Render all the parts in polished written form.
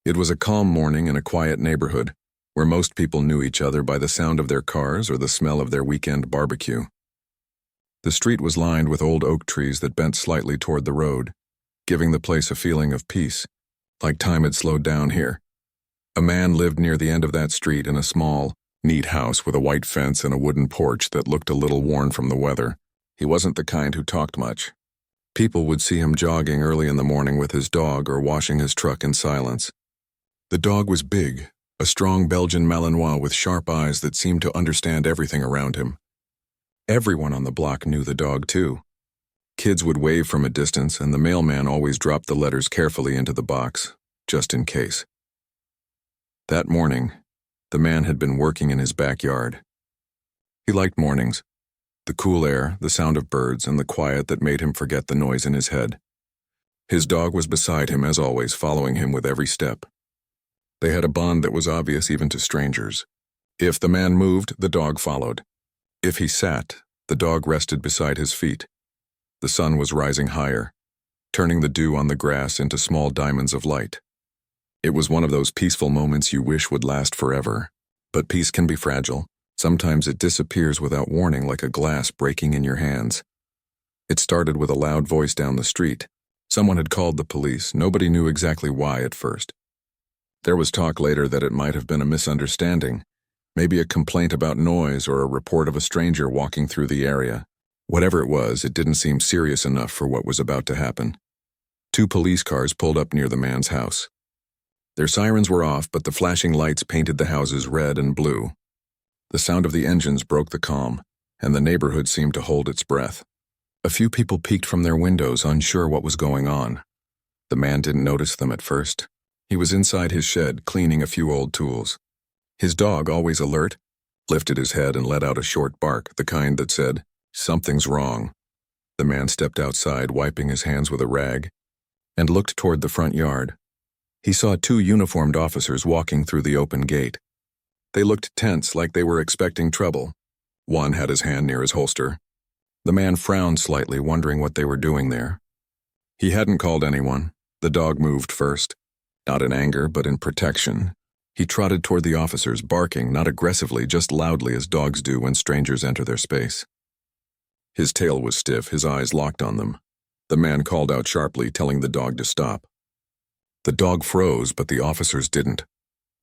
It was a calm morning in a quiet neighborhood, where most people knew each other by the sound of their cars or the smell of their weekend barbecue. The street was lined with old oak trees that bent slightly toward the road, giving the place a feeling of peace, like time had slowed down here. A man lived near the end of that street in a small, neat house with a white fence and a wooden porch that looked a little worn from the weather. He wasn't the kind who talked much. People would see him jogging early in the morning with his dog or washing his truck in silence. The dog was big, a strong Belgian Malinois with sharp eyes that seemed to understand everything around him. Everyone on the block knew the dog, too. Kids would wave from a distance, and the mailman always dropped the letters carefully into the box, just in case. That morning, the man had been working in his backyard. He liked mornings, the cool air, the sound of birds, and the quiet that made him forget the noise in his head. His dog was beside him as always, following him with every step. They had a bond that was obvious even to strangers. If the man moved, the dog followed. If he sat, the dog rested beside his feet. The sun was rising higher, turning the dew on the grass into small diamonds of light. It was one of those peaceful moments you wish would last forever. But peace can be fragile. Sometimes it disappears without warning, like a glass breaking in your hands. It started with a loud voice down the street. Someone had called the police. Nobody knew exactly why at first. There was talk later that it might have been a misunderstanding, maybe a complaint about noise or a report of a stranger walking through the area. Whatever it was, it didn't seem serious enough for what was about to happen. 2 police cars pulled up near the man's house. Their sirens were off, but the flashing lights painted the houses red and blue. The sound of the engines broke the calm, and the neighborhood seemed to hold its breath. A few people peeked from their windows, unsure what was going on. The man didn't notice them at first. He was inside his shed, cleaning a few old tools. His dog, always alert, lifted his head and let out a short bark, the kind that said, "Something's wrong." The man stepped outside, wiping his hands with a rag, and looked toward the front yard. He saw 2 uniformed officers walking through the open gate. They looked tense, like they were expecting trouble. One had his hand near his holster. The man frowned slightly, wondering what they were doing there. He hadn't called anyone. The dog moved first. Not in anger, but in protection. He trotted toward the officers, barking, not aggressively, just loudly as dogs do when strangers enter their space. His tail was stiff, his eyes locked on them. The man called out sharply, telling the dog to stop. The dog froze, but the officers didn't.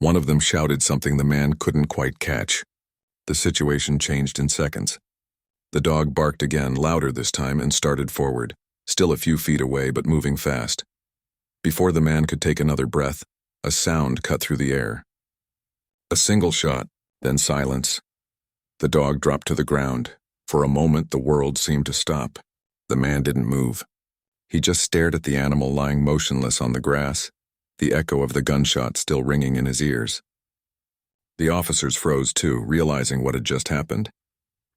One of them shouted something the man couldn't quite catch. The situation changed in seconds. The dog barked again, louder this time, and started forward, still a few feet away but moving fast. Before the man could take another breath, a sound cut through the air. A single shot, then silence. The dog dropped to the ground. For a moment, the world seemed to stop. The man didn't move. He just stared at the animal lying motionless on the grass, the echo of the gunshot still ringing in his ears. The officers froze too, realizing what had just happened.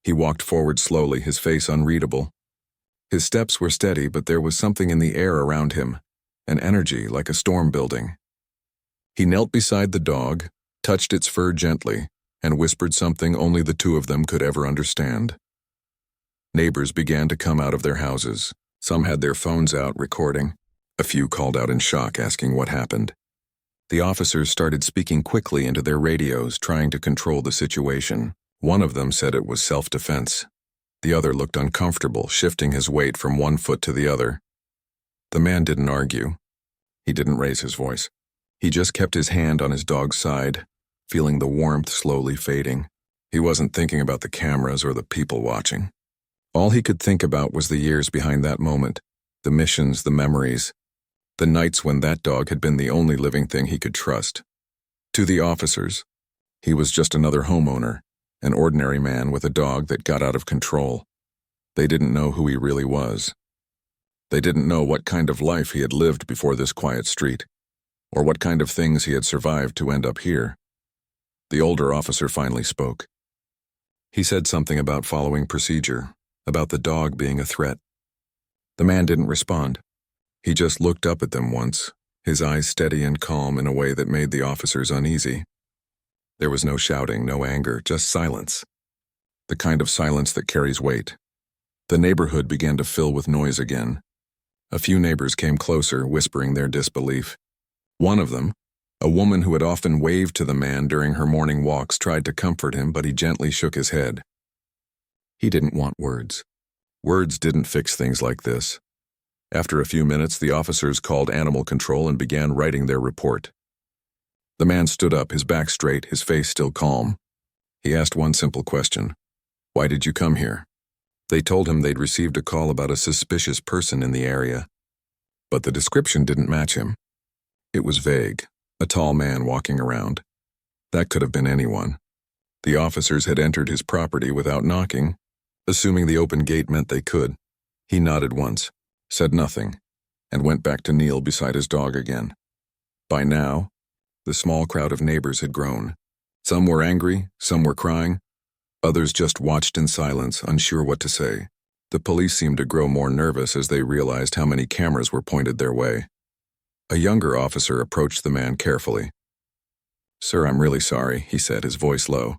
He walked forward slowly, his face unreadable. His steps were steady, but there was something in the air around him, an energy like a storm building. He knelt beside the dog, touched its fur gently, and whispered something only the 2 of them could ever understand. Neighbors began to come out of their houses. Some had their phones out, recording. A few called out in shock, asking what happened. The officers started speaking quickly into their radios, trying to control the situation. One of them said it was self-defense. The other looked uncomfortable, shifting his weight from one foot to the other. The man didn't argue. He didn't raise his voice. He just kept his hand on his dog's side, feeling the warmth slowly fading. He wasn't thinking about the cameras or the people watching. All he could think about was the years behind that moment, the missions, the memories, the nights when that dog had been the only living thing he could trust. To the officers, he was just another homeowner, an ordinary man with a dog that got out of control. They didn't know who he really was. They didn't know what kind of life he had lived before this quiet street, or what kind of things he had survived to end up here. The older officer finally spoke. He said something about following procedure, about the dog being a threat. The man didn't respond. He just looked up at them once, his eyes steady and calm in a way that made the officers uneasy. There was no shouting, no anger, just silence. The kind of silence that carries weight. The neighborhood began to fill with noise again. A few neighbors came closer, whispering their disbelief. One of them, A woman who had often waved to the man during her morning walks tried to comfort him, but he gently shook his head. He didn't want words. Words didn't fix things like this. After a few minutes, the officers called animal control and began writing their report. The man stood up, his back straight, his face still calm. He asked one simple question. "Why did you come here?" They told him they'd received a call about a suspicious person in the area. But the description didn't match him. It was vague, a tall man walking around. That could have been anyone. The officers had entered his property without knocking, assuming the open gate meant they could. He nodded once, said nothing, and went back to kneel beside his dog again. By now, the small crowd of neighbors had grown. Some were angry, some were crying. Others just watched in silence, unsure what to say. The police seemed to grow more nervous as they realized how many cameras were pointed their way. A younger officer approached the man carefully. "Sir, I'm really sorry," he said, his voice low.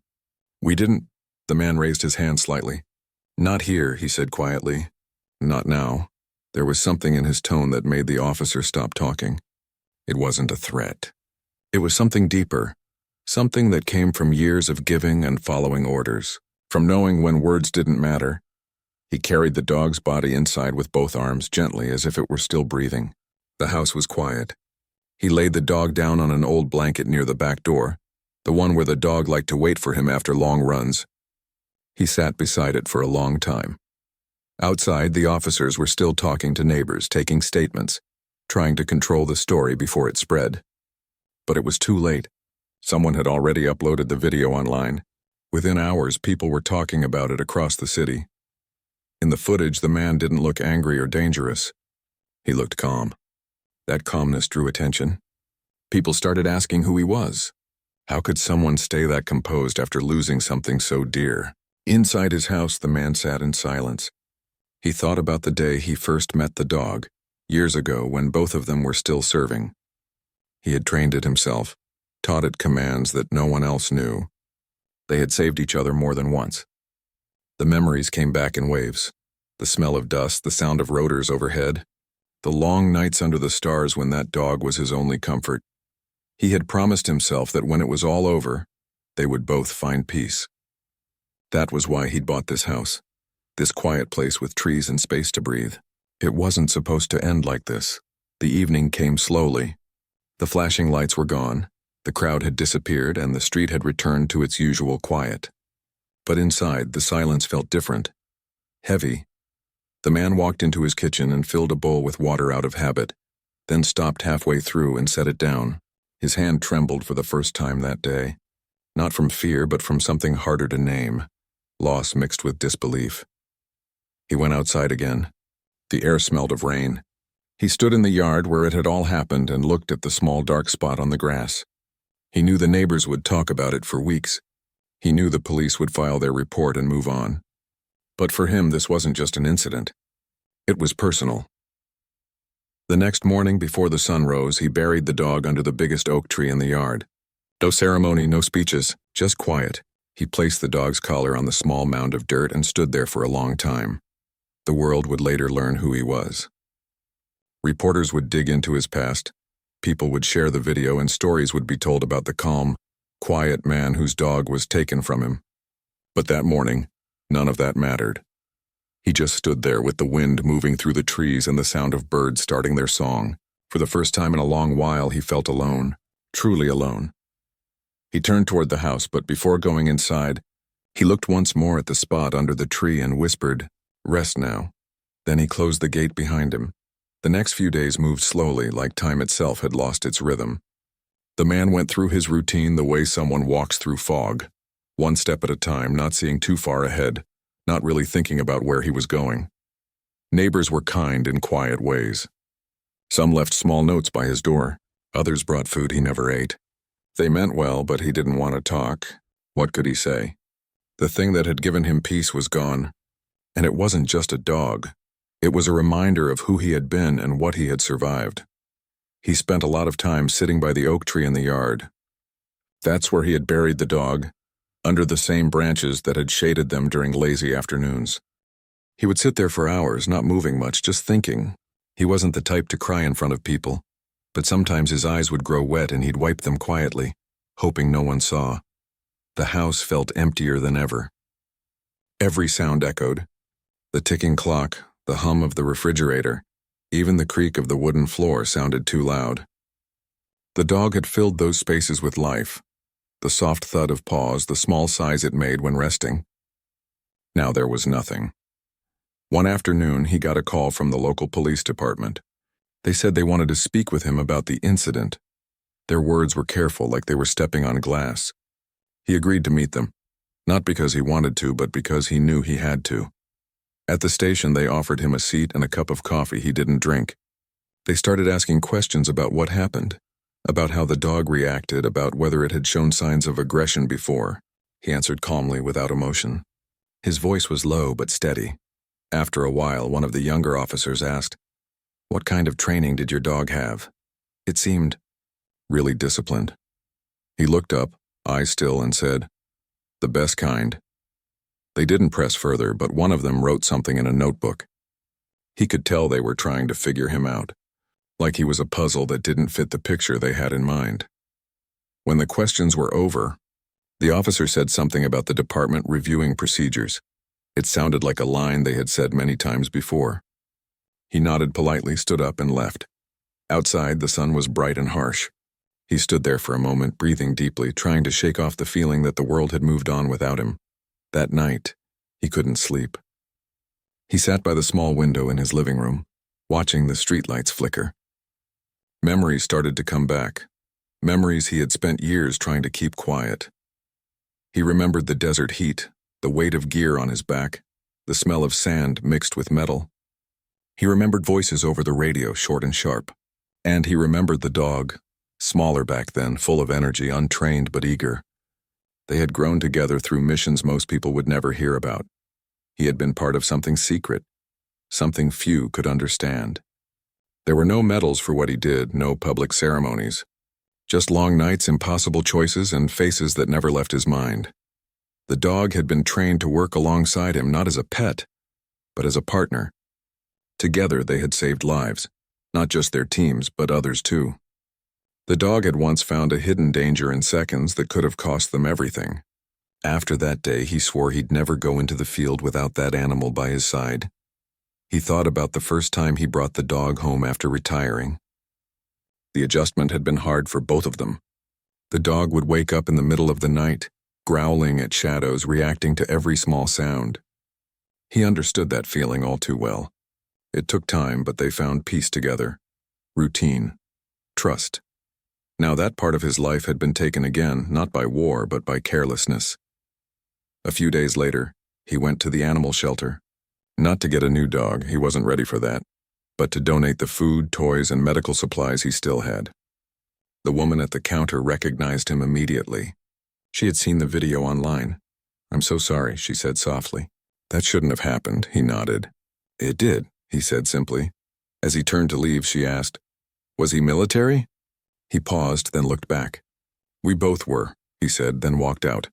"We didn't—" The man raised his hand slightly. "Not here," he said quietly. "Not now." There was something in his tone that made the officer stop talking. It wasn't a threat. It was something deeper, something that came from years of giving and following orders, from knowing when words didn't matter. He carried the dog's body inside with both arms, gently, as if it were still breathing. The house was quiet. He laid the dog down on an old blanket near the back door, the one where the dog liked to wait for him after long runs. He sat beside it for a long time. Outside, the officers were still talking to neighbors, taking statements, trying to control the story before it spread. But it was too late. Someone had already uploaded the video online. Within hours, people were talking about it across the city. In the footage, the man didn't look angry or dangerous. He looked calm. That calmness drew attention. People started asking who he was. How could someone stay that composed after losing something so dear? Inside his house, the man sat in silence. He thought about the day he first met the dog, years ago when both of them were still serving. He had trained it himself, taught it commands that no one else knew. They had saved each other more than once. The memories came back in waves. The smell of dust, the sound of rotors overhead, the long nights under the stars when that dog was his only comfort. He had promised himself that when it was all over, they would both find peace. That was why he'd bought this house, this quiet place with trees and space to breathe. It wasn't supposed to end like this. The evening came slowly. The flashing lights were gone, the crowd had disappeared, and the street had returned to its usual quiet. But inside, the silence felt different, heavy. The man walked into his kitchen and filled a bowl with water out of habit, then stopped halfway through and set it down. His hand trembled for the first time that day, not from fear but from something harder to name, loss mixed with disbelief. He went outside again. The air smelled of rain. He stood in the yard where it had all happened and looked at the small dark spot on the grass. He knew the neighbors would talk about it for weeks. He knew the police would file their report and move on. But for him, this wasn't just an incident. It was personal. The next morning, before the sun rose, he buried the dog under the biggest oak tree in the yard. No ceremony, no speeches, just quiet. He placed the dog's collar on the small mound of dirt and stood there for a long time. The world would later learn who he was. Reporters would dig into his past. People would share the video and stories would be told about the calm, quiet man whose dog was taken from him. But that morning, none of that mattered. He just stood there with the wind moving through the trees and the sound of birds starting their song. For the first time in a long while, he felt alone, truly alone. He turned toward the house, but before going inside, he looked once more at the spot under the tree and whispered, "Rest now." Then he closed the gate behind him. The next few days moved slowly, like time itself had lost its rhythm. The man went through his routine the way someone walks through fog, one step at a time, not seeing too far ahead, not really thinking about where he was going. Neighbors were kind in quiet ways. Some left small notes by his door. Others brought food he never ate. They meant well, but he didn't want to talk. What could he say? The thing that had given him peace was gone. And it wasn't just a dog. It was a reminder of who he had been and what he had survived. He spent a lot of time sitting by the oak tree in the yard. That's where he had buried the dog, under the same branches that had shaded them during lazy afternoons. He would sit there for hours, not moving much, just thinking. He wasn't the type to cry in front of people. but sometimes his eyes would grow wet and he'd wipe them quietly, hoping no one saw. The house felt emptier than ever. Every sound echoed. The ticking clock, the hum of the refrigerator, even the creak of the wooden floor sounded too loud. The dog had filled those spaces with life, the soft thud of paws, the small sighs it made when resting. Now there was nothing. One afternoon, he got a call from the local police department. They said they wanted to speak with him about the incident. Their words were careful, like they were stepping on glass. He agreed to meet them, not because he wanted to, but because he knew he had to. At the station, they offered him a seat and a cup of coffee he didn't drink. They started asking questions about what happened, about how the dog reacted, about whether it had shown signs of aggression before. He answered calmly, without emotion. His voice was low but steady. After a while, one of the younger officers asked, "What kind of training did your dog have?" It seemed really disciplined. He looked up, eyes still, and said, "The best kind." They didn't press further, but one of them wrote something in a notebook. He could tell they were trying to figure him out, like he was a puzzle that didn't fit the picture they had in mind. When the questions were over, the officer said something about the department reviewing procedures. It sounded like a line they had said many times before. He nodded politely, stood up, and left. Outside, the sun was bright and harsh. He stood there for a moment, breathing deeply, trying to shake off the feeling that the world had moved on without him. That night, he couldn't sleep. He sat by the small window in his living room, watching the streetlights flicker. Memories started to come back, memories he had spent years trying to keep quiet. He remembered the desert heat, the weight of gear on his back, the smell of sand mixed with metal. He remembered voices over the radio, short and sharp. And he remembered the dog, smaller back then, full of energy, untrained but eager. They had grown together through missions most people would never hear about. He had been part of something secret, something few could understand. There were no medals for what he did, no public ceremonies. Just long nights, impossible choices, and faces that never left his mind. The dog had been trained to work alongside him, not as a pet, but as a partner. Together they had saved lives, not just their teams, but others too. The dog had once found a hidden danger in seconds that could have cost them everything. After that day, he swore he'd never go into the field without that animal by his side. He thought about the first time he brought the dog home after retiring. The adjustment had been hard for both of them. The dog would wake up in the middle of the night, growling at shadows, reacting to every small sound. He understood that feeling all too well. It took time, but they found peace together. Routine. Trust. Now that part of his life had been taken again, not by war, but by carelessness. A few days later, he went to the animal shelter. Not to get a new dog, he wasn't ready for that, but to donate the food, toys, and medical supplies he still had. The woman at the counter recognized him immediately. She had seen the video online. "I'm so sorry," she said softly. "That shouldn't have happened," he nodded. "It did," he said simply. As he turned to leave, she asked, "Was he military?" He paused, then looked back. "We both were," he said, then walked out.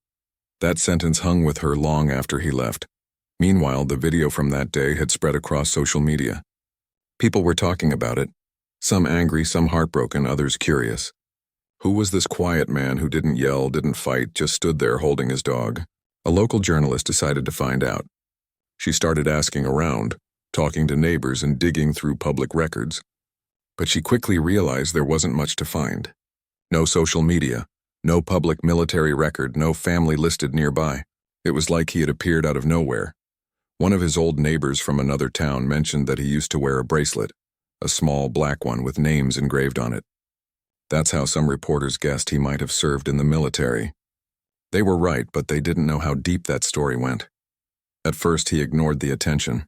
That sentence hung with her long after he left. Meanwhile, the video from that day had spread across social media. People were talking about it, some angry, some heartbroken, others curious. Who was this quiet man who didn't yell, didn't fight, just stood there holding his dog? A local journalist decided to find out. She started asking around, talking to neighbors and digging through public records. But she quickly realized there wasn't much to find. No social media, no public military record, no family listed nearby. It was like he had appeared out of nowhere. One of his old neighbors from another town mentioned that he used to wear a bracelet, a small black one with names engraved on it. That's how some reporters guessed he might have served in the military. They were right, but they didn't know how deep that story went. At first, he ignored the attention.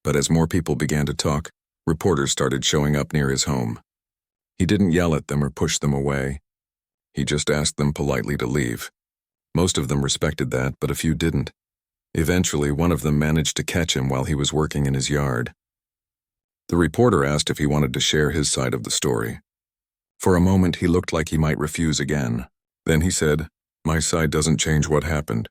But as more people began to talk, reporters started showing up near his home. He didn't yell at them or push them away. He just asked them politely to leave. Most of them respected that, but a few didn't. Eventually, one of them managed to catch him while he was working in his yard. The reporter asked if he wanted to share his side of the story. For a moment, he looked like he might refuse again. Then he said, "My side doesn't change what happened.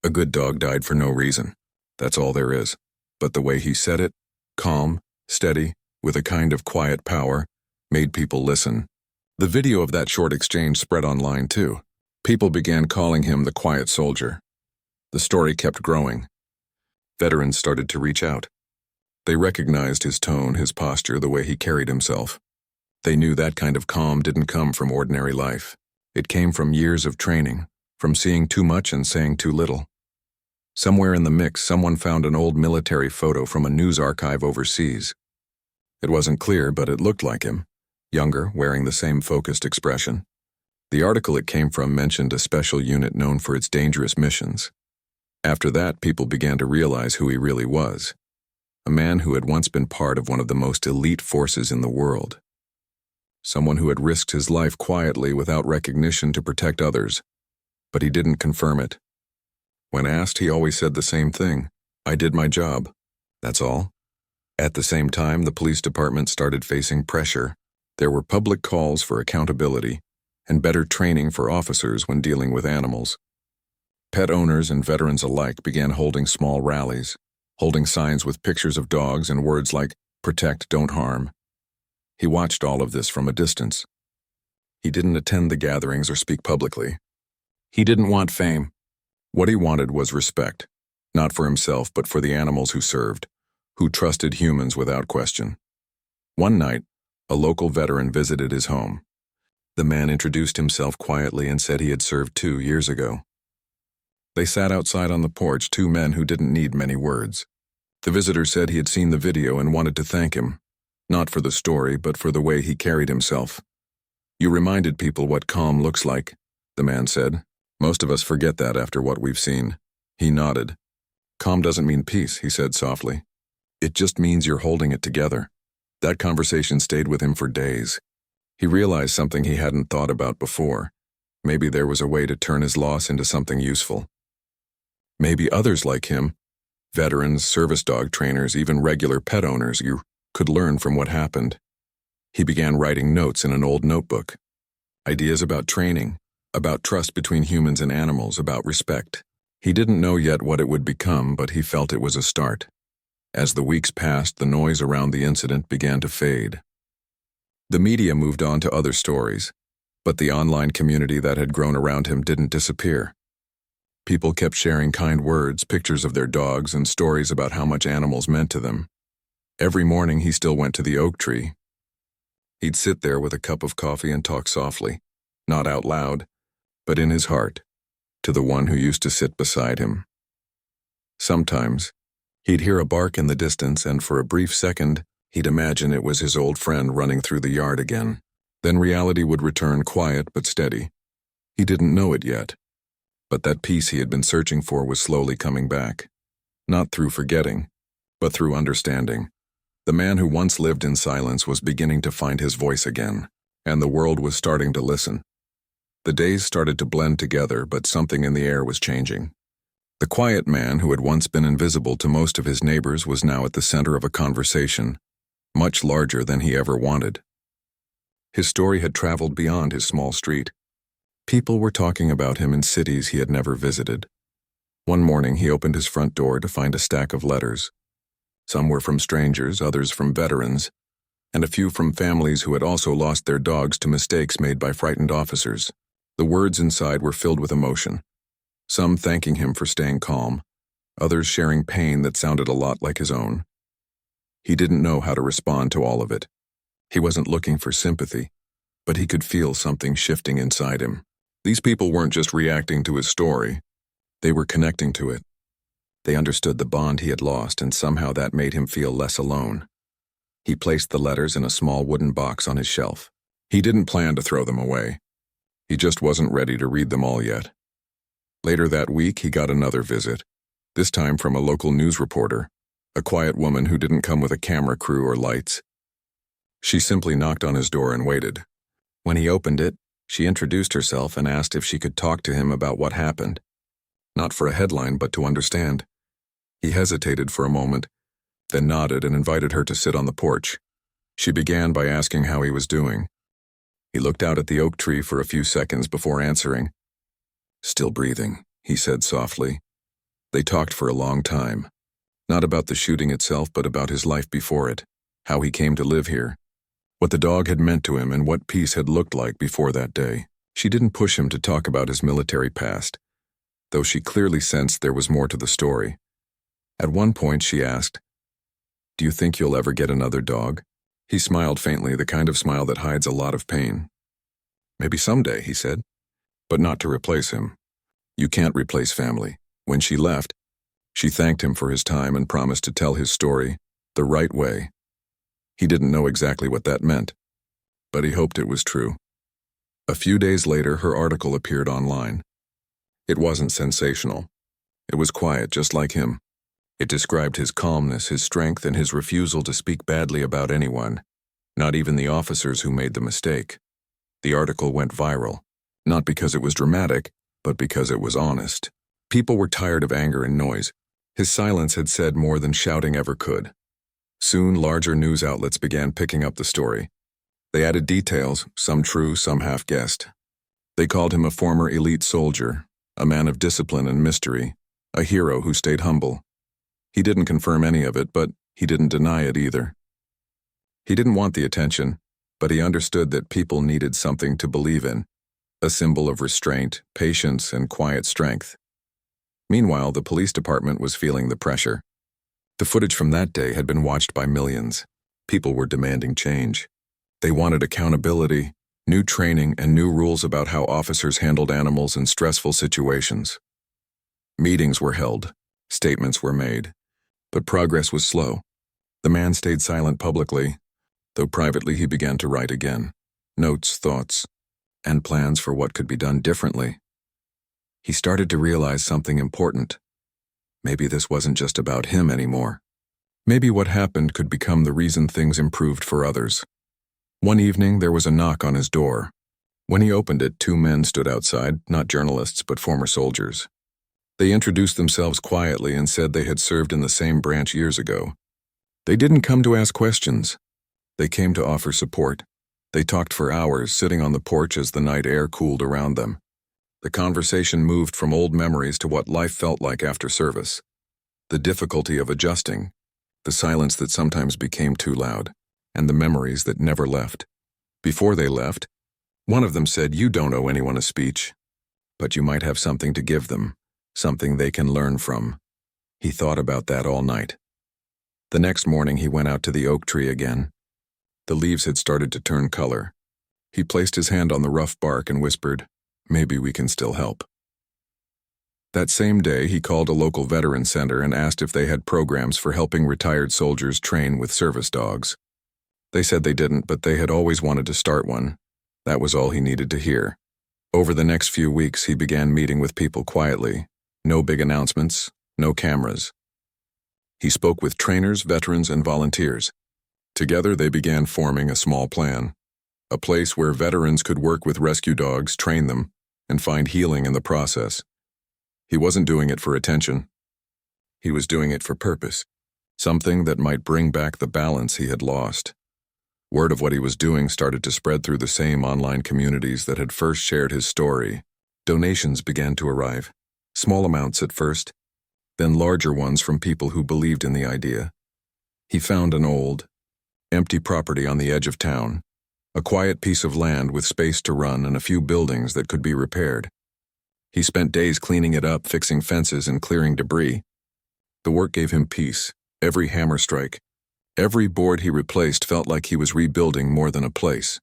A good dog died for no reason. That's all there is." But the way he said it, calm, steady, with a kind of quiet power, made people listen. The video of that short exchange spread online too. People began calling him the quiet soldier. The story kept growing. Veterans started to reach out. They recognized his tone, his posture, the way he carried himself. They knew that kind of calm didn't come from ordinary life. It came from years of training, from seeing too much and saying too little. Somewhere in the mix, someone found an old military photo from a news archive overseas. It wasn't clear, but it looked like him, younger, wearing the same focused expression. The article it came from mentioned a special unit known for its dangerous missions. After that, people began to realize who he really was. A man who had once been part of one of the most elite forces in the world. Someone who had risked his life quietly without recognition to protect others. But he didn't confirm it. When asked, he always said the same thing. I did my job. That's all. At the same time, the police department started facing pressure. There were public calls for accountability and better training for officers when dealing with animals. Pet owners and veterans alike began holding small rallies, holding signs with pictures of dogs and words like, protect, don't harm. He watched all of this from a distance. He didn't attend the gatherings or speak publicly. He didn't want fame. What he wanted was respect, not for himself but for the animals who served, who trusted humans without question. One night, a local veteran visited his home. The man introduced himself quietly and said he had served 2 years ago. They sat outside on the porch, two men who didn't need many words. The visitor said he had seen the video and wanted to thank him, not for the story, but for the way he carried himself. You reminded people what calm looks like, the man said. Most of us forget that after what we've seen. He nodded. Calm doesn't mean peace, he said softly. It just means you're holding it together. That conversation stayed with him for days. He realized something he hadn't thought about before. Maybe there was a way to turn his loss into something useful. Maybe others like him, veterans, service dog trainers, even regular pet owners, you could learn from what happened. He began writing notes in an old notebook. Ideas about training, about trust between humans and animals, about respect. He didn't know yet what it would become, but he felt it was a start. As the weeks passed, the noise around the incident began to fade. The media moved on to other stories, but the online community that had grown around him didn't disappear. People kept sharing kind words, pictures of their dogs, and stories about how much animals meant to them. Every morning he still went to the oak tree. He'd sit there with a cup of coffee and talk softly, not out loud, but in his heart, to the one who used to sit beside him. Sometimes, he'd hear a bark in the distance, and for a brief second, he'd imagine it was his old friend running through the yard again. Then reality would return, quiet but steady. He didn't know it yet, but that peace he had been searching for was slowly coming back. Not through forgetting, but through understanding. The man who once lived in silence was beginning to find his voice again, and the world was starting to listen. The days started to blend together, but something in the air was changing. The quiet man who had once been invisible to most of his neighbors was now at the center of a conversation, much larger than he ever wanted. His story had traveled beyond his small street. People were talking about him in cities he had never visited. One morning he opened his front door to find a stack of letters. Some were from strangers, others from veterans, and a few from families who had also lost their dogs to mistakes made by frightened officers. The words inside were filled with emotion. Some thanking him for staying calm, others sharing pain that sounded a lot like his own. He didn't know how to respond to all of it. He wasn't looking for sympathy, but he could feel something shifting inside him. These people weren't just reacting to his story. They were connecting to it. They understood the bond he had lost, and somehow that made him feel less alone. He placed the letters in a small wooden box on his shelf. He didn't plan to throw them away. He just wasn't ready to read them all yet. Later that week, he got another visit, this time from a local news reporter, a quiet woman who didn't come with a camera crew or lights. She simply knocked on his door and waited. When he opened it, she introduced herself and asked if she could talk to him about what happened. Not for a headline, but to understand. He hesitated for a moment, then nodded and invited her to sit on the porch. She began by asking how he was doing. He looked out at the oak tree for a few seconds before answering. Still breathing, he said softly. They talked for a long time. Not about the shooting itself, but about his life before it, how he came to live here. what the dog had meant to him and what peace had looked like before that day. She didn't push him to talk about his military past, though she clearly sensed there was more to the story. At one point she asked, "Do you think you'll ever get another dog?" He smiled faintly, the kind of smile that hides a lot of pain. "Maybe someday," he said, "but not to replace him. You can't replace family." When she left, she thanked him for his time and promised to tell his story the right way. He didn't know exactly what that meant, but he hoped it was true. A few days later, her article appeared online. It wasn't sensational. It was quiet, just like him. It described his calmness, his strength, and his refusal to speak badly about anyone, not even the officers who made the mistake. The article went viral, not because it was dramatic, but because it was honest. People were tired of anger and noise. His silence had said more than shouting ever could. Soon, larger news outlets began picking up the story. They added details, some true, some half-guessed. They called him a former elite soldier, a man of discipline and mystery, a hero who stayed humble. He didn't confirm any of it, but he didn't deny it either. He didn't want the attention, but he understood that people needed something to believe in, a symbol of restraint, patience, and quiet strength. Meanwhile, the police department was feeling the pressure. The footage from that day had been watched by millions. People were demanding change. They wanted accountability, new training, and new rules about how officers handled animals in stressful situations. Meetings were held, statements were made, but progress was slow. The man stayed silent publicly, though privately he began to write again. Notes, thoughts, and plans for what could be done differently. He started to realize something important. Maybe this wasn't just about him anymore. Maybe what happened could become the reason things improved for others. One evening, there was a knock on his door. When he opened it, two men stood outside, not journalists, but former soldiers. They introduced themselves quietly and said they had served in the same branch years ago. They didn't come to ask questions. They came to offer support. They talked for hours, sitting on the porch as the night air cooled around them. The conversation moved from old memories to what life felt like after service. The difficulty of adjusting, the silence that sometimes became too loud, and the memories that never left. Before they left, one of them said, "You don't owe anyone a speech, but you might have something to give them, something they can learn from." He thought about that all night. The next morning he went out to the oak tree again. The leaves had started to turn color. He placed his hand on the rough bark and whispered, "Maybe we can still help." That same day, he called a local veteran center and asked if they had programs for helping retired soldiers train with service dogs. They said they didn't, but they had always wanted to start one. That was all he needed to hear. Over the next few weeks, he began meeting with people quietly. No big announcements, no cameras. He spoke with trainers, veterans, and volunteers. Together, they began forming a small plan. A place where veterans could work with rescue dogs, train them, and find healing in the process. He wasn't doing it for attention. He was doing it for purpose, something that might bring back the balance he had lost. Word of what he was doing started to spread through the same online communities that had first shared his story. Donations began to arrive, small amounts at first, then larger ones from people who believed in the idea. He found an old, empty property on the edge of town. A quiet piece of land with space to run and a few buildings that could be repaired. He spent days cleaning it up, fixing fences and clearing debris. The work gave him peace. Every hammer strike, every board he replaced felt like he was rebuilding more than a place.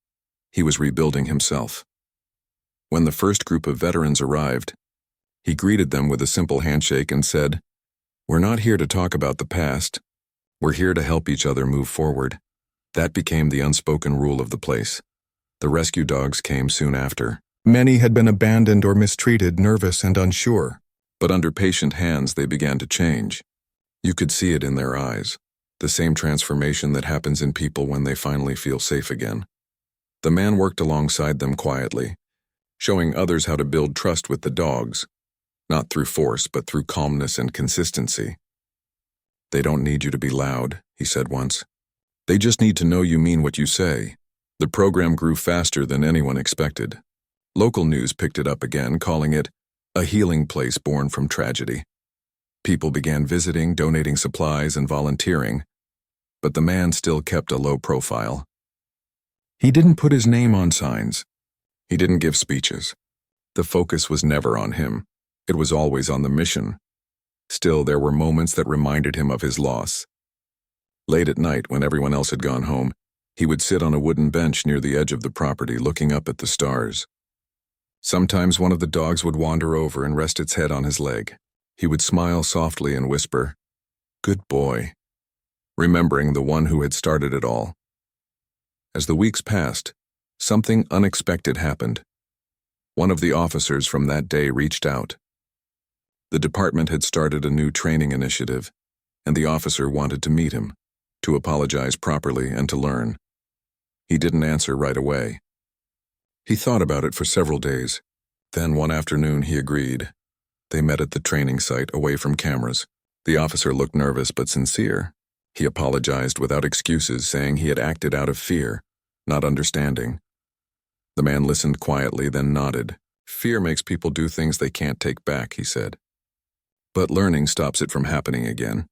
He was rebuilding himself. When the first group of veterans arrived, he greeted them with a simple handshake and said, "We're not here to talk about the past. We're here to help each other move forward." That became the unspoken rule of the place. The rescue dogs came soon after. Many had been abandoned or mistreated, nervous and unsure. But under patient hands, they began to change. You could see it in their eyes, the same transformation that happens in people when they finally feel safe again. The man worked alongside them quietly, showing others how to build trust with the dogs, not through force, but through calmness and consistency. "They don't need you to be loud," he said once. "They just need to know you mean what you say." The program grew faster than anyone expected. Local news picked it up again, calling it a healing place born from tragedy. People began visiting, donating supplies, and volunteering, but the man still kept a low profile. He didn't put his name on signs. He didn't give speeches. The focus was never on him. It was always on the mission. Still, there were moments that reminded him of his loss. Late at night, when everyone else had gone home, he would sit on a wooden bench near the edge of the property looking up at the stars. Sometimes one of the dogs would wander over and rest its head on his leg. He would smile softly and whisper, "Good boy," remembering the one who had started it all. As the weeks passed, something unexpected happened. One of the officers from that day reached out. The department had started a new training initiative, and the officer wanted to meet him, to apologize properly and to learn. He didn't answer right away. He thought about it for several days. Then one afternoon he agreed. They met at the training site, away from cameras. The officer looked nervous but sincere. He apologized without excuses, saying he had acted out of fear, not understanding. The man listened quietly, then nodded. "Fear makes people do things they can't take back," he said. "But learning stops it from happening again."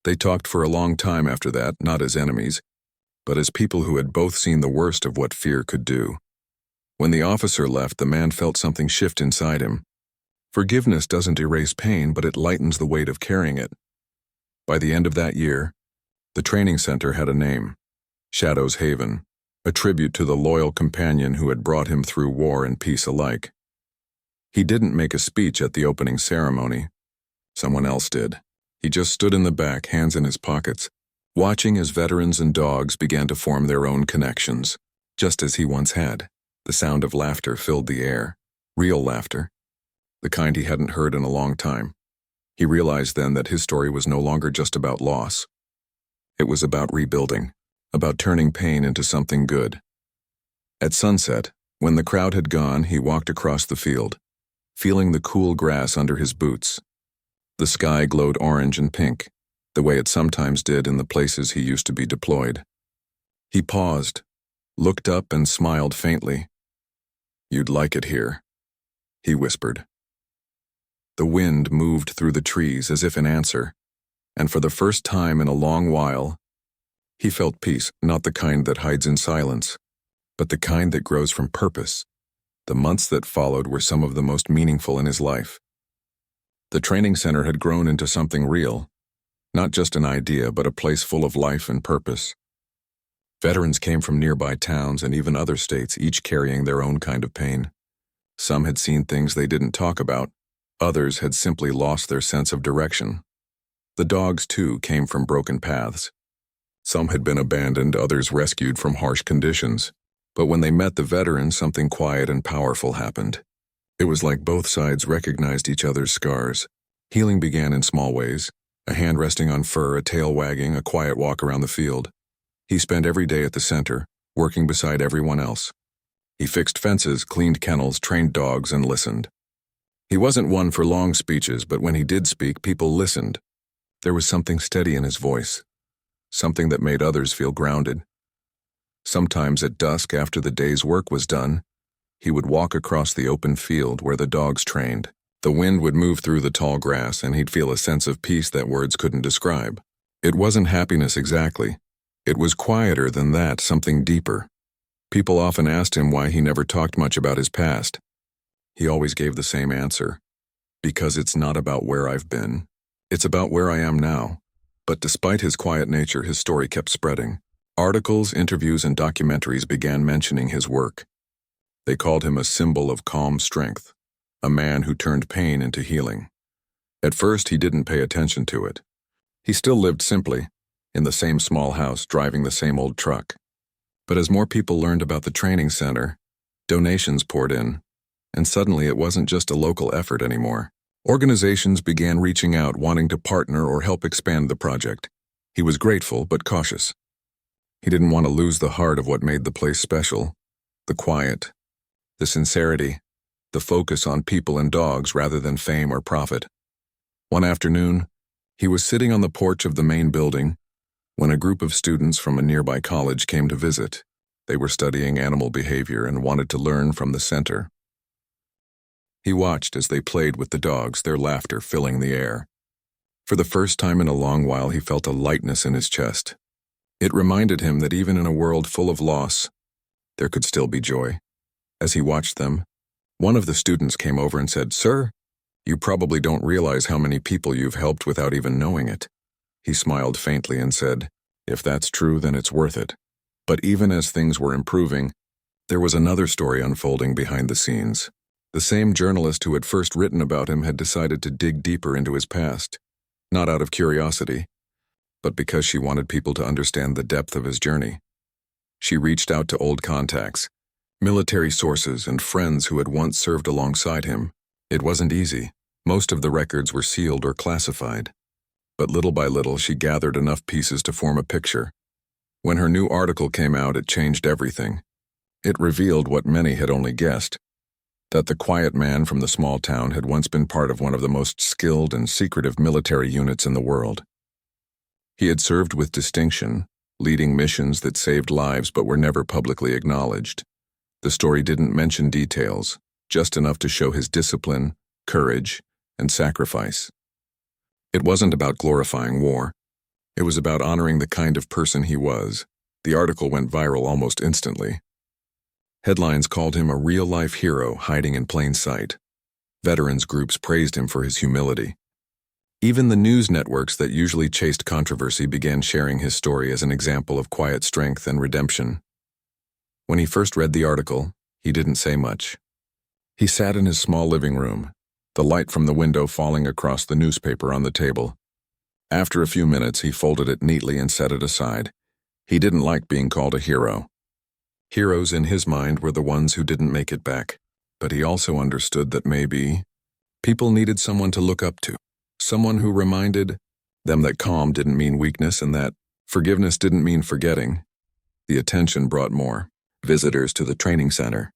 They talked for a long time after that, not as enemies, but as people who had both seen the worst of what fear could do. When the officer left, the man felt something shift inside him. Forgiveness doesn't erase pain, but it lightens the weight of carrying it. By the end of that year, the training center had a name, Shadow's Haven, a tribute to the loyal companion who had brought him through war and peace alike. He didn't make a speech at the opening ceremony. Someone else did. He just stood in the back, hands in his pockets, watching as veterans and dogs began to form their own connections, just as he once had. The sound of laughter filled the air, real laughter, the kind he hadn't heard in a long time. He realized then that his story was no longer just about loss. It was about rebuilding, about turning pain into something good. At sunset, when the crowd had gone, he walked across the field, feeling the cool grass under his boots. The sky glowed orange and pink, the way it sometimes did in the places he used to be deployed. He paused, looked up and smiled faintly. "You'd like it here," he whispered. The wind moved through the trees as if in answer, and for the first time in a long while, he felt peace, not the kind that hides in silence, but the kind that grows from purpose. The months that followed were some of the most meaningful in his life. The training center had grown into something real, not just an idea, but a place full of life and purpose. Veterans came from nearby towns and even other states, each carrying their own kind of pain. Some had seen things they didn't talk about. Others had simply lost their sense of direction. The dogs, too, came from broken paths. Some had been abandoned, others rescued from harsh conditions. But when they met the veterans, something quiet and powerful happened. It was like both sides recognized each other's scars. Healing began in small ways, a hand resting on fur, a tail wagging, a quiet walk around the field. He spent every day at the center, working beside everyone else. He fixed fences, cleaned kennels, trained dogs, and listened. He wasn't one for long speeches, but when he did speak, people listened. There was something steady in his voice, something that made others feel grounded. Sometimes at dusk, after the day's work was done, he would walk across the open field where the dogs trained. The wind would move through the tall grass, and he'd feel a sense of peace that words couldn't describe. It wasn't happiness exactly. It was quieter than that, something deeper. People often asked him why he never talked much about his past. He always gave the same answer. Because it's not about where I've been. It's about where I am now. But despite his quiet nature, his story kept spreading. Articles, interviews, and documentaries began mentioning his work. They called him a symbol of calm strength, a man who turned pain into healing. At first, he didn't pay attention to it. He still lived simply, in the same small house, driving the same old truck. But as more people learned about the training center, donations poured in, and suddenly it wasn't just a local effort anymore. Organizations began reaching out, wanting to partner or help expand the project. He was grateful but cautious. He didn't want to lose the heart of what made the place special, the quiet, the sincerity, the focus on people and dogs rather than fame or profit. One afternoon, he was sitting on the porch of the main building when a group of students from a nearby college came to visit. They were studying animal behavior and wanted to learn from the center. He watched as they played with the dogs, their laughter filling the air. For the first time in a long while, he felt a lightness in his chest. It reminded him that even in a world full of loss, there could still be joy. As he watched them, one of the students came over and said, "Sir, you probably don't realize how many people you've helped without even knowing it." He smiled faintly and said, "If that's true, then it's worth it." But even as things were improving, there was another story unfolding behind the scenes. The same journalist who had first written about him had decided to dig deeper into his past, not out of curiosity, but because she wanted people to understand the depth of his journey. She reached out to old contacts, military sources, and friends who had once served alongside him. It wasn't easy. Most of the records were sealed or classified. But little by little, she gathered enough pieces to form a picture. When her new article came out, it changed everything. It revealed what many had only guessed, that the quiet man from the small town had once been part of one of the most skilled and secretive military units in the world. He had served with distinction, leading missions that saved lives but were never publicly acknowledged. The story didn't mention details, just enough to show his discipline, courage, and sacrifice. It wasn't about glorifying war. It was about honoring the kind of person he was. The article went viral almost instantly. Headlines called him a real-life hero hiding in plain sight. Veterans groups praised him for his humility. Even the news networks that usually chased controversy began sharing his story as an example of quiet strength and redemption. When he first read the article, he didn't say much. He sat in his small living room, the light from the window falling across the newspaper on the table. After a few minutes, he folded it neatly and set it aside. He didn't like being called a hero. Heroes in his mind were the ones who didn't make it back, but he also understood that maybe people needed someone to look up to, someone who reminded them that calm didn't mean weakness and that forgiveness didn't mean forgetting. The attention brought more visitors to the training center.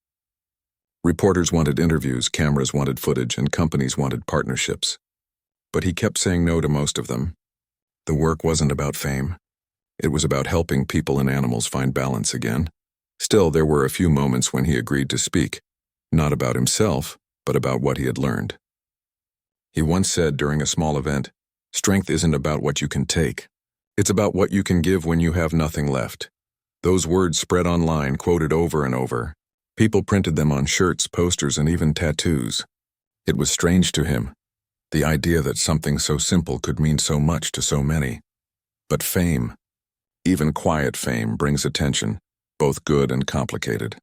Reporters wanted interviews, cameras wanted footage, and companies wanted partnerships. But he kept saying no to most of them. The work wasn't about fame. It was about helping people and animals find balance again. Still, there were a few moments when he agreed to speak, not about himself, but about what he had learned. He once said during a small event, "Strength isn't about what you can take. It's about what you can give when you have nothing left." Those words spread online, quoted over and over. People printed them on shirts, posters, and even tattoos. It was strange to him, the idea that something so simple could mean so much to so many. But fame, even quiet fame, brings attention, both good and complicated.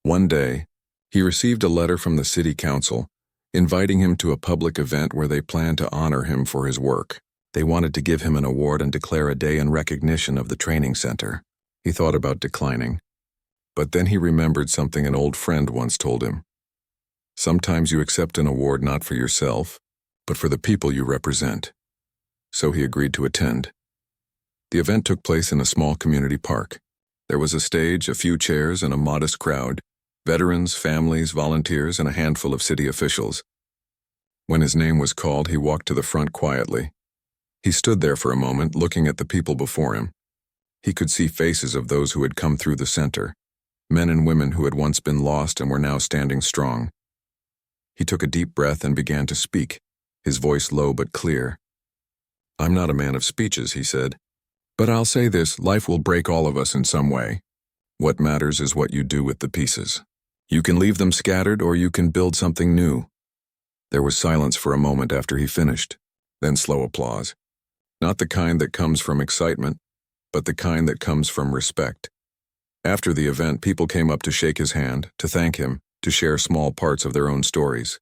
One day, he received a letter from the city council inviting him to a public event where they planned to honor him for his work. They wanted to give him an award and declare a day in recognition of the training center. He thought about declining, but then he remembered something an old friend once told him. Sometimes you accept an award not for yourself, but for the people you represent. So he agreed to attend. The event took place in a small community park. There was a stage, a few chairs, and a modest crowd: veterans, families, volunteers, and a handful of city officials. When his name was called, he walked to the front quietly. He stood there for a moment, looking at the people before him. He could see faces of those who had come through the center, men and women who had once been lost and were now standing strong. He took a deep breath and began to speak, his voice low but clear. "I'm not a man of speeches," he said, "but I'll say this: life will break all of us in some way. What matters is what you do with the pieces. You can leave them scattered or you can build something new." There was silence for a moment after he finished, then slow applause. Not the kind that comes from excitement, but the kind that comes from respect. After the event, people came up to shake his hand, to thank him, to share small parts of their own stories.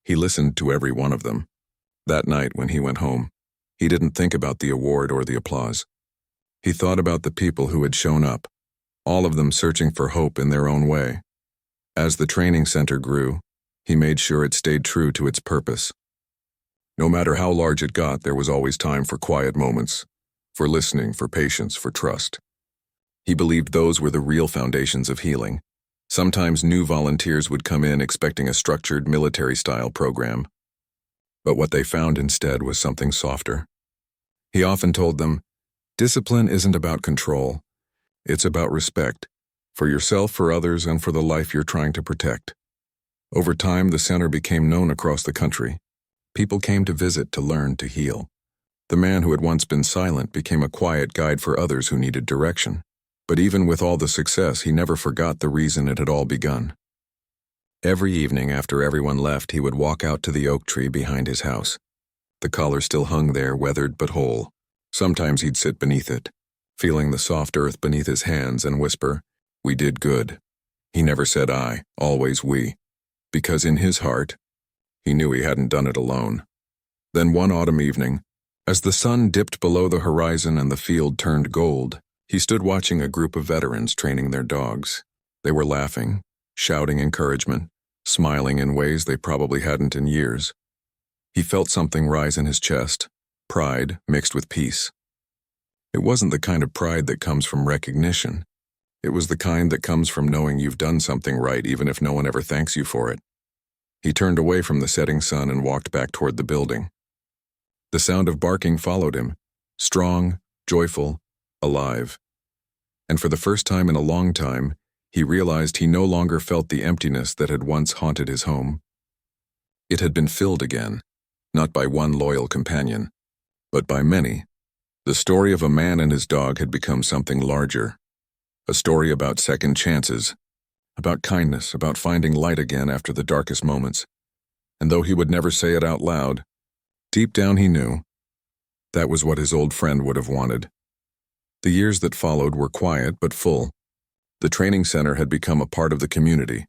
He listened to every one of them. That night, when he went home, he didn't think about the award or the applause. He thought about the people who had shown up, all of them searching for hope in their own way. As the training center grew, he made sure it stayed true to its purpose. No matter how large it got, there was always time for quiet moments, for listening, for patience, for trust. He believed those were the real foundations of healing. Sometimes new volunteers would come in expecting a structured military-style program, but what they found instead was something softer. He often told them, "Discipline isn't about control. It's about respect, for yourself, for others, and for the life you're trying to protect." Over time, the center became known across the country. People came to visit, to learn, to heal. The man who had once been silent became a quiet guide for others who needed direction. But even with all the success, he never forgot the reason it had all begun. Every evening after everyone left, he would walk out to the oak tree behind his house. The collar still hung there, weathered but whole. Sometimes he'd sit beneath it, feeling the soft earth beneath his hands, and whisper, "We did good." He never said I, always we, because in his heart, he knew he hadn't done it alone. Then one autumn evening, as the sun dipped below the horizon and the field turned gold, he stood watching a group of veterans training their dogs. They were laughing, shouting encouragement, smiling in ways they probably hadn't in years. He felt something rise in his chest, pride mixed with peace. It wasn't the kind of pride that comes from recognition. It was the kind that comes from knowing you've done something right even if no one ever thanks you for it. He turned away from the setting sun and walked back toward the building. The sound of barking followed him, strong, joyful, alive. And for the first time in a long time, he realized he no longer felt the emptiness that had once haunted his home. It had been filled again, not by one loyal companion, but by many. The story of a man and his dog had become something larger. A story about second chances, about kindness, about finding light again after the darkest moments. And though he would never say it out loud, deep down he knew that was what his old friend would have wanted. The years that followed were quiet but full. The training center had become a part of the community,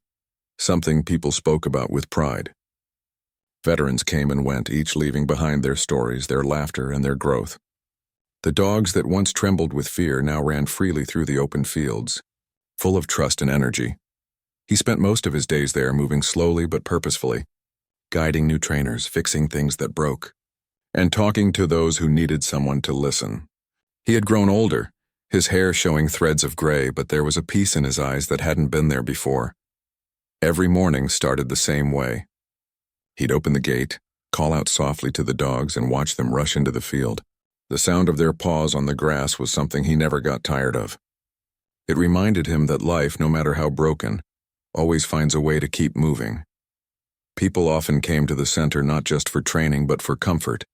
something people spoke about with pride. Veterans came and went, each leaving behind their stories, their laughter, and their growth. The dogs that once trembled with fear now ran freely through the open fields, full of trust and energy. He spent most of his days there, moving slowly but purposefully, guiding new trainers, fixing things that broke, and talking to those who needed someone to listen. He had grown older, his hair showing threads of gray, but there was a peace in his eyes that hadn't been there before. Every morning started the same way. He'd open the gate, call out softly to the dogs, and watch them rush into the field. The sound of their paws on the grass was something he never got tired of. It reminded him that life, no matter how broken, always finds a way to keep moving. People often came to the center not just for training but for comfort.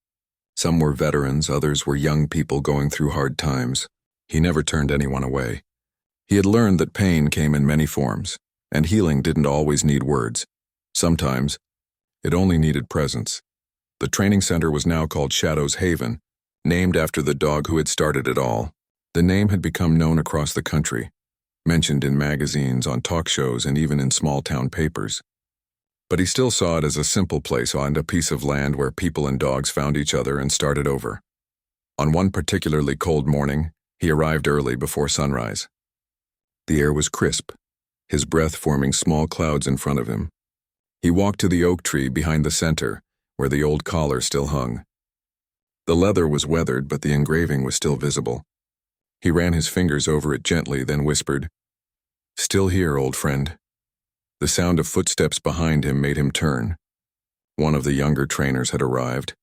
Some were veterans, others were young people going through hard times. He never turned anyone away. He had learned that pain came in many forms, and healing didn't always need words. Sometimes, it only needed presence. The training center was now called Shadow's Haven, named after the dog who had started it all. The name had become known across the country, mentioned in magazines, on talk shows, and even in small-town papers. But he still saw it as a simple place on a piece of land where people and dogs found each other and started over. On one particularly cold morning, he arrived early before sunrise. The air was crisp, his breath forming small clouds in front of him. He walked to the oak tree behind the center, where the old collar still hung. The leather was weathered, but the engraving was still visible. He ran his fingers over it gently, then whispered, "Still here, old friend." The sound of footsteps behind him made him turn. One of the younger trainers had arrived,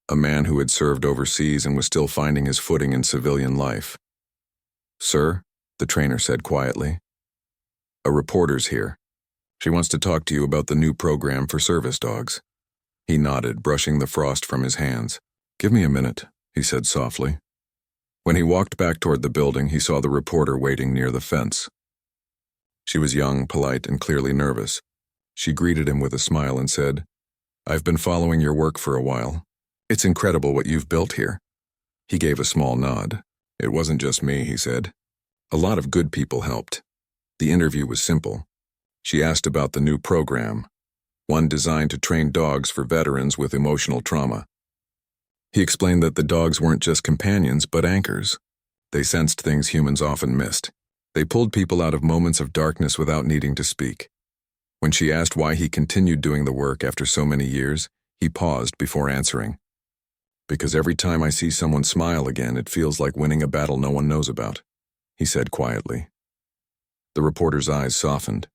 a man who had served overseas and was still finding his footing in civilian life. "Sir," the trainer said quietly, "a reporter's here. She wants to talk to you about the new program for service dogs." He nodded, brushing the frost from his hands. "Give me a minute," he said softly. When he walked back toward the building, he saw the reporter waiting near the fence. She was young, polite, and clearly nervous. She greeted him with a smile and said, "I've been following your work for a while. It's incredible what you've built here." He gave a small nod. "It wasn't just me," he said. "A lot of good people helped." The interview was simple. She asked about the new program, one designed to train dogs for veterans with emotional trauma. He explained that the dogs weren't just companions but anchors. They sensed things humans often missed. They pulled people out of moments of darkness without needing to speak. When she asked why he continued doing the work after so many years, he paused before answering. "Because every time I see someone smile again, it feels like winning a battle no one knows about," he said quietly. The reporter's eyes softened.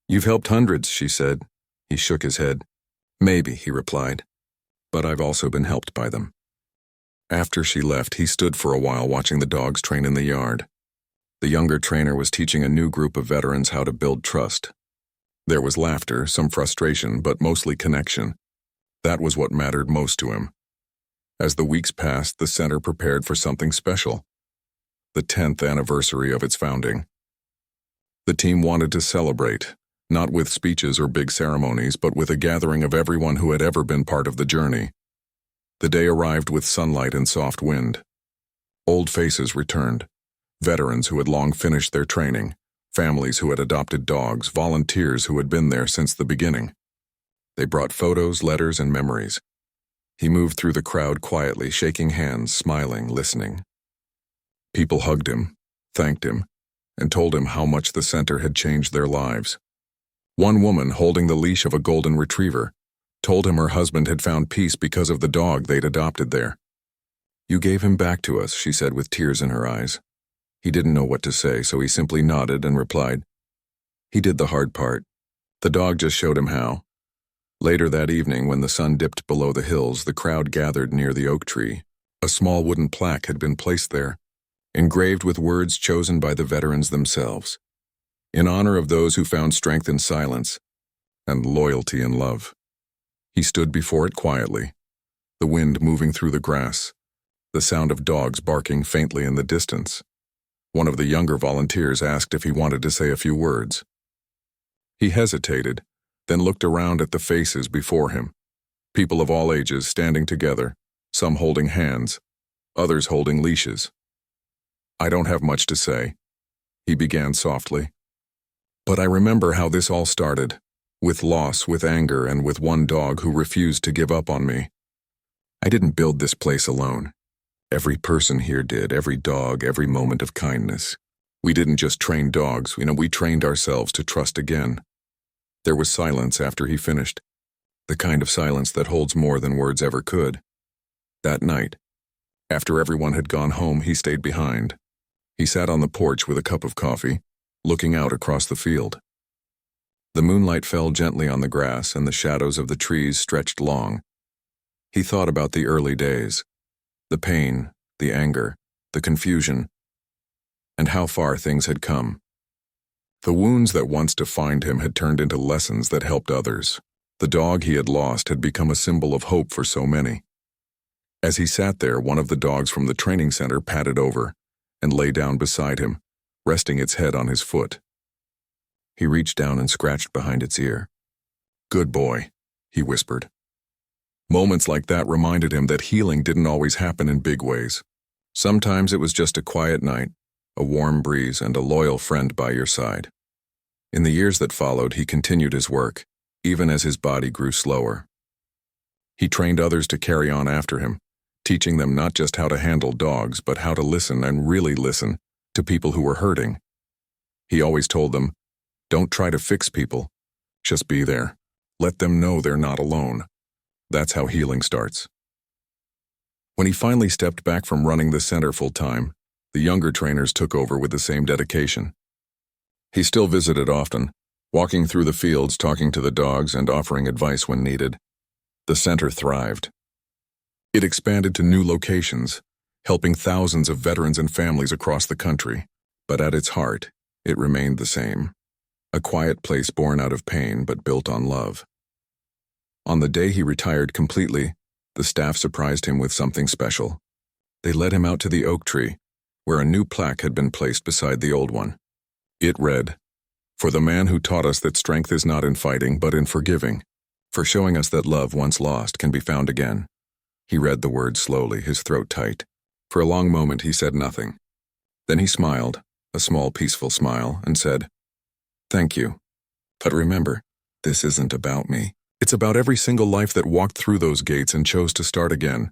"You've helped hundreds," she said. He shook his head. "Maybe," he replied. "But I've also been helped by them." After she left, he stood for a while watching the dogs train in the yard. The younger trainer was teaching a new group of veterans how to build trust. There was laughter, some frustration, but mostly connection. That was what mattered most to him. As the weeks passed, the center prepared for something special. the 10th anniversary of its founding. The team wanted to celebrate, not with speeches or big ceremonies, but with a gathering of everyone who had ever been part of the journey. The day arrived with sunlight and soft wind. Old faces returned, veterans who had long finished their training, families who had adopted dogs, volunteers who had been there since the beginning. They brought photos, letters, and memories. He moved through the crowd quietly, shaking hands, smiling, listening. People hugged him, thanked him, and told him how much the center had changed their lives. One woman, holding the leash of a golden retriever, told him her husband had found peace because of the dog they'd adopted there. "You gave him back to us," she said with tears in her eyes. He didn't know what to say, so he simply nodded and replied, "He did the hard part. The dog just showed him how." Later that evening, when the sun dipped below the hills, the crowd gathered near the oak tree. A small wooden plaque had been placed there, engraved with words chosen by the veterans themselves, in honor of those who found strength in silence and loyalty in love. He stood before it quietly, the wind moving through the grass, the sound of dogs barking faintly in the distance. One of the younger volunteers asked if he wanted to say a few words. He hesitated, then looked around at the faces before him, people of all ages standing together, some holding hands, others holding leashes. "I don't have much to say," he began softly. "But I remember how this all started, with loss, with anger, and with one dog who refused to give up on me. I didn't build this place alone. Every person here did, every dog, every moment of kindness. We didn't just train dogs, we trained ourselves to trust again." There was silence after he finished, the kind of silence that holds more than words ever could. That night, after everyone had gone home, he stayed behind. He sat on the porch with a cup of coffee, looking out across the field. The moonlight fell gently on the grass, and the shadows of the trees stretched long. He thought about the early days, the pain, the anger, the confusion, and how far things had come. The wounds that once defined him had turned into lessons that helped others. The dog he had lost had become a symbol of hope for so many. As he sat there, one of the dogs from the training center padded over and lay down beside him, resting its head on his foot. He reached down and scratched behind its ear. "Good boy," he whispered. Moments like that reminded him that healing didn't always happen in big ways. Sometimes it was just a quiet night, a warm breeze, and a loyal friend by your side. In the years that followed, he continued his work, even as his body grew slower. He trained others to carry on after him, teaching them not just how to handle dogs, but how to listen and really listen to people who were hurting. He always told them, "Don't try to fix people. Just be there. Let them know they're not alone." That's how healing starts. When he finally stepped back from running the center full-time, the younger trainers took over with the same dedication. He still visited often, walking through the fields, talking to the dogs, and offering advice when needed. The center thrived. It expanded to new locations, helping thousands of veterans and families across the country. But at its heart, it remained the same. A quiet place born out of pain but built on love. On the day he retired completely, the staff surprised him with something special. They led him out to the oak tree, where a new plaque had been placed beside the old one. It read, "For the man who taught us that strength is not in fighting but in forgiving, for showing us that love once lost can be found again." He read the words slowly, his throat tight. For a long moment he said nothing. Then he smiled, a small peaceful smile, and said, "Thank you. But remember, this isn't about me. It's about every single life that walked through those gates and chose to start again."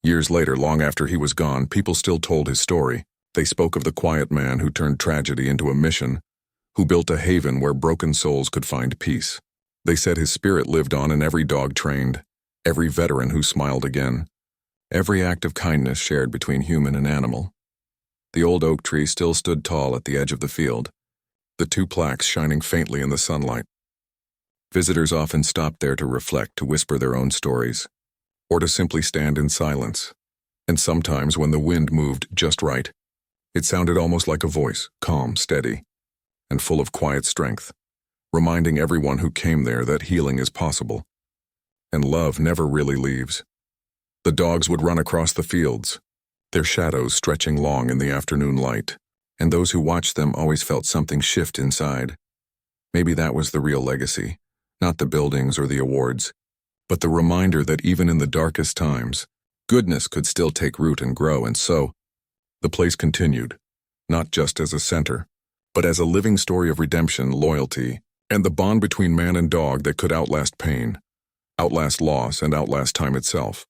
Years later, long after he was gone, people still told his story. They spoke of the quiet man who turned tragedy into a mission, who built a haven where broken souls could find peace. They said his spirit lived on in every dog trained, every veteran who smiled again, every act of kindness shared between human and animal. The old oak tree still stood tall at the edge of the field, the two plaques shining faintly in the sunlight. Visitors often stopped there to reflect, to whisper their own stories, or to simply stand in silence. And sometimes, when the wind moved just right, it sounded almost like a voice, calm, steady, and full of quiet strength, reminding everyone who came there that healing is possible, and love never really leaves. The dogs would run across the fields, their shadows stretching long in the afternoon light, and those who watched them always felt something shift inside. Maybe that was the real legacy, not the buildings or the awards, but the reminder that even in the darkest times, goodness could still take root and grow. And so, the place continued, not just as a center, but as a living story of redemption, loyalty, and the bond between man and dog that could outlast pain, outlast loss, and outlast time itself.